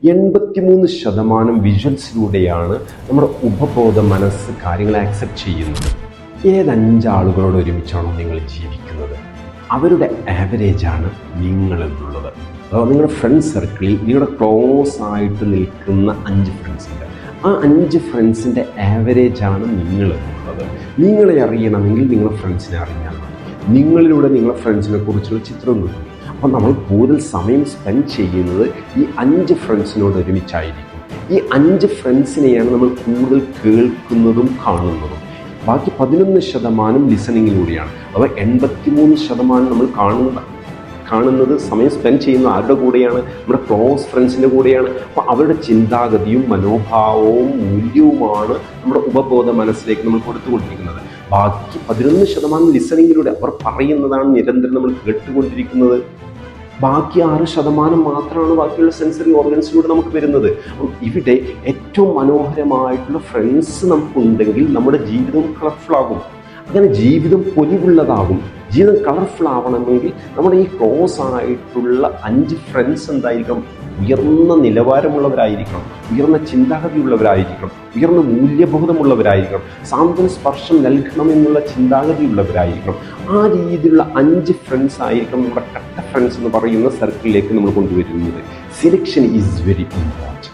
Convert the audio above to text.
83% വിഷ്വൽസിലൂടെയാണ് നമ്മുടെ ഉപബോധ മനസ്സ് കാര്യങ്ങളെ ആക്സെപ്റ്റ് ചെയ്യുന്നത്. ഏത് 5 ആളുകളോട് ഒരുമിച്ചാണോ നിങ്ങൾ ജീവിക്കുന്നത്, അവരുടെ ആവറേജാണ് നിങ്ങളെന്നുള്ളത്. അഥവാ നിങ്ങളുടെ ഫ്രണ്ട് സർക്കിളിൽ നിങ്ങളുടെ ക്ലോസ് ആയിട്ട് നിൽക്കുന്ന 5 ഫ്രണ്ട്സ് ഉണ്ട്. ആ 5 ഫ്രണ്ട്സിൻ്റെ ആവറേജാണ് നിങ്ങളെന്നുള്ളത്. നിങ്ങളെ അറിയണമെങ്കിൽ നിങ്ങളുടെ ഫ്രണ്ട്സിനെ അറിഞ്ഞാൽ മതി. നിങ്ങളിലൂടെ നിങ്ങളുടെ ഫ്രണ്ട്സിനെ കുറിച്ചുള്ള ചിത്രം കിട്ടും. അപ്പോൾ നമ്മൾ കൂടുതൽ സമയം സ്പെൻഡ് ചെയ്യുന്നത് ഈ 5 ഫ്രണ്ട്സിനോട് ഒരുമിച്ചായിരിക്കും. ഈ 5 ഫ്രണ്ട്സിനെയാണ് നമ്മൾ കൂടുതൽ കേൾക്കുന്നതും കാണുന്നതും. ബാക്കി 11% ലിസണിങ്ങിലൂടെയാണ്. അപ്പോൾ 83% നമ്മൾ കാണുന്നത് സമയം സ്പെൻഡ് ചെയ്യുന്ന ആരുടെ കൂടെയാണ്? നമ്മുടെ ക്ലോസ് ഫ്രണ്ട്സിൻ്റെ കൂടെയാണ്. അപ്പോൾ അവരുടെ ചിന്താഗതിയും മനോഭാവവും മൂല്യവുമാണ് നമ്മുടെ ഉപബോധ മനസ്സിലേക്ക് നമ്മൾ കൊടുത്തുകൊണ്ടിരിക്കുന്നത്. ബാക്കി 11% ലിസണിങ്ങിലൂടെ അവർ പറയുന്നതാണ് നിരന്തരം നമ്മൾ കേട്ടുകൊണ്ടിരിക്കുന്നത്. ബാക്കി 6% മാത്രമാണ് ബാക്കിയുള്ള സെൻസറി ഓർഗൻസിലൂടെ നമുക്ക് വരുന്നത്. അപ്പം ഇവിടെ ഏറ്റവും മനോഹരമായിട്ടുള്ള ഫ്രണ്ട്സ് നമുക്കുണ്ടെങ്കിൽ നമ്മുടെ ജീവിതവും കളർഫുൾ ആകും. അങ്ങനെ ജീവിതം പൊലിവുള്ളതാകും. ജീവിതം കളർഫുൾ ആവണമെങ്കിൽ നമ്മുടെ ഈ ക്ലോസ് ആയിട്ടുള്ള 5 ഫ്രണ്ട്സ് എന്തായിരിക്കണം? ഉയർന്ന നിലവാരമുള്ളവരായിരിക്കണം, ഉയർന്ന ചിന്താഗതിയുള്ളവരായിരിക്കണം, ഉയർന്ന മൂല്യബോധമുള്ളവരായിരിക്കണം, സാന്ത്വന സ്പർശം നൽകണമെന്നുള്ള ചിന്താഗതിയുള്ളവരായിരിക്കണം. ആ രീതിയിലുള്ള 5 ഫ്രണ്ട്സ് ആയിരിക്കണം നമ്മുടെ കട്ട ഫ്രണ്ട്സ് എന്ന് പറയുന്ന സർക്കിളിലേക്ക് നമ്മൾ കൊണ്ടുവരുന്നത്. Selection is very important.